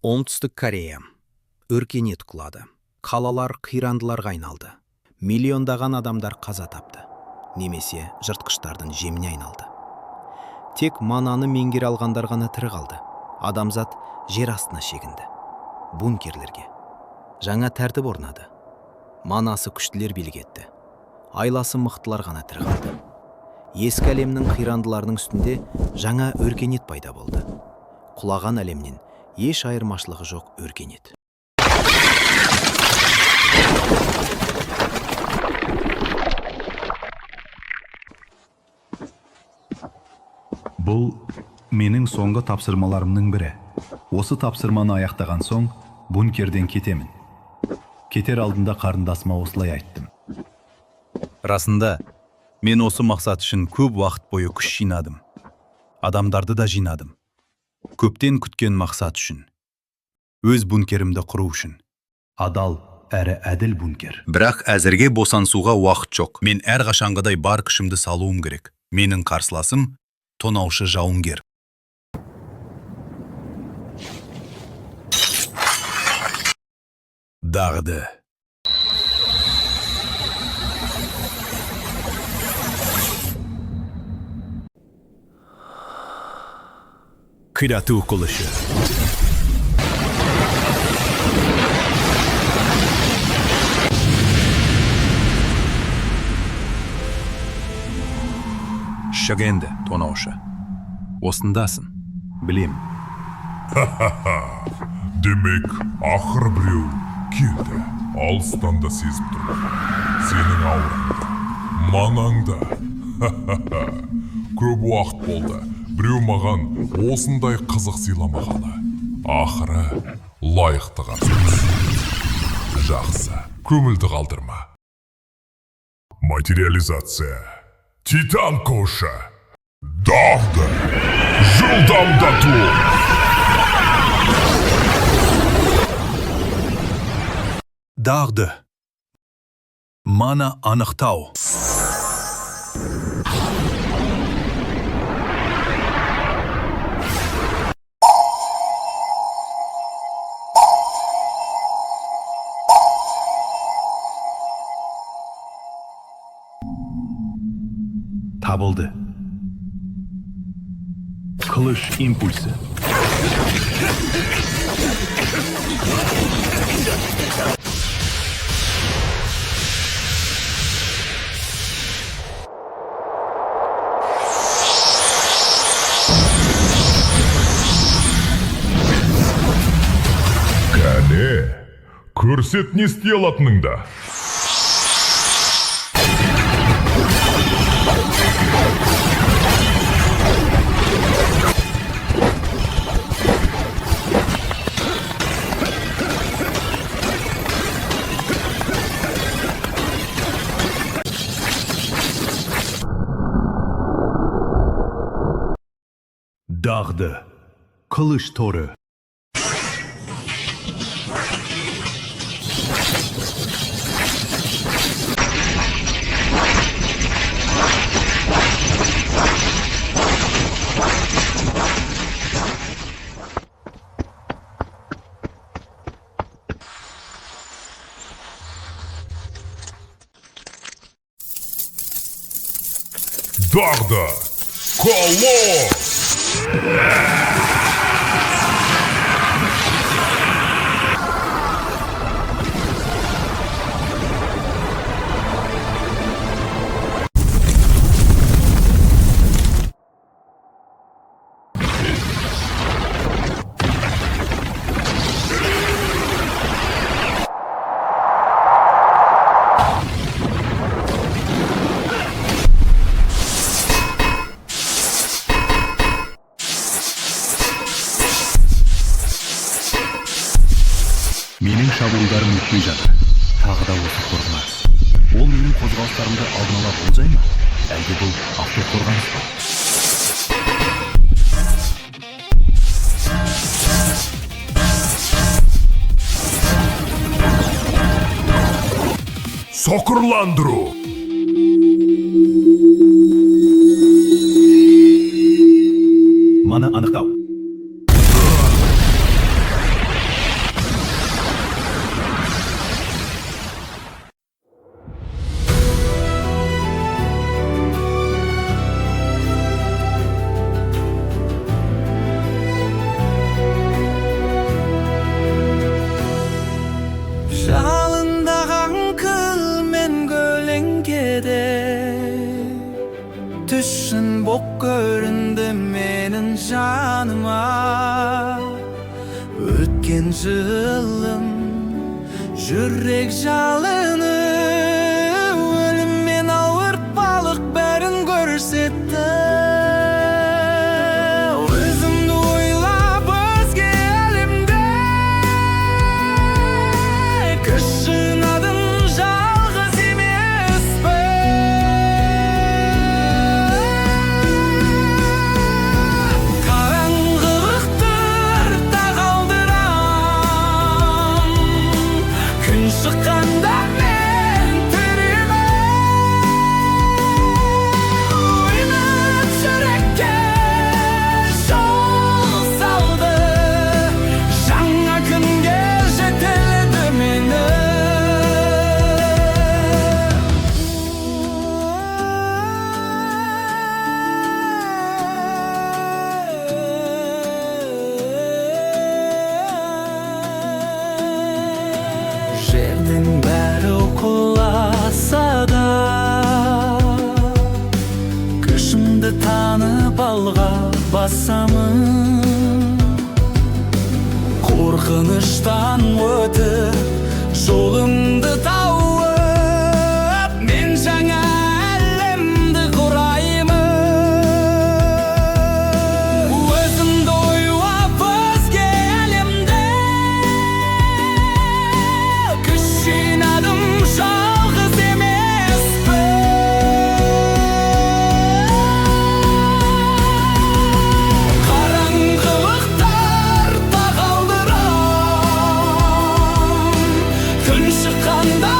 Оңтүстік Корея. Өркениет құлады. Қалалар қирандыларға айналды. Миллиондаған адамдар қаза тапты. Немесе жыртқыштардың жеміне айналды. Тек мананы меңгере алғандар ғана тірі қалды. Адамзат жер астына шегінді. Бункерлерге. Жаңа тәртіп орнады. Манасы күштілер билік етті. Айласы мықтылар ғана тірі қалды. Ескі әлемнің қирандыларының үстінде жаңа өркениет пайда болды. Құлаған әлемнен еш айырмашылығы жоқ өркениет. Бұл менің соңғы тапсырмаларымның бірі. Осы тапсырманы аяқтаған соң бункерден кетемін. Кетер алдында қарындасыма осылай айттым. Расында, мен осы мақсат үшін көп уақыт бойы күш жинадым. Адамдарды да жинадым. Көптен күткен мақсат үшін. Өз бункерімді құру үшін. Адал әрі әділ бункер. Бірақ әзірге босансуға уақыт жоқ. Мен әрқашанғыдай бар күшімді салуым керек. Менің қарсыласым тонаушы жауынгер. Дағды. Қирату қылышы. Шық енді, тонаушы. Осындасың. Білем. Демек, ақыр біреу келді. Алыстан да сезіп тұр. Сенің аураңды, манаңды. Көп уақыт болды. Біреу маған осындай қызық сыйламағаны. Ақыры лайықты қарсыз. Жақсы, көңілді қалдырма. Материализация. Титан кошы. Дағды. Жылдамдату. Дағды. Мана анықтау. Табылды. Қылыш импульсы. Кәне, көрсет не істей алатыныңды. Дағды. Қылыш торы. Дағды. Колосс. Менің шабуылдарым өтпей жатыр. Тағы да осы қорғаныс. Ол менің қозғалыстарымды алдын ала болжай ма? Әлде бұл автоқорғаныс па? Соқырландыру. Мана анықтау. düşün bok göründü menin janıma. Ötken жылым жүрек жалыны, өлім мен ауыртпалық бәрін көрсетті. Өзімді ойлап өзге әлемде кішінадым, жалғыз емеспін. Қараңғылықтар тағалдырам, күн шыққанда мен тіремін. Ойнап жүрекке жол салды, жаңа күнге жетеледі мені. Жердің бәрі құласа да, күшімді танып алға басамын. Қорқыныштан өтіп, жолымды тауып, мен жаңа әлемді құраймын. Өзімді ойлап өзге әлемде күш жинадым, жалғыз емеспін. Қараңғылықтар тағалдырам, күн шыққанда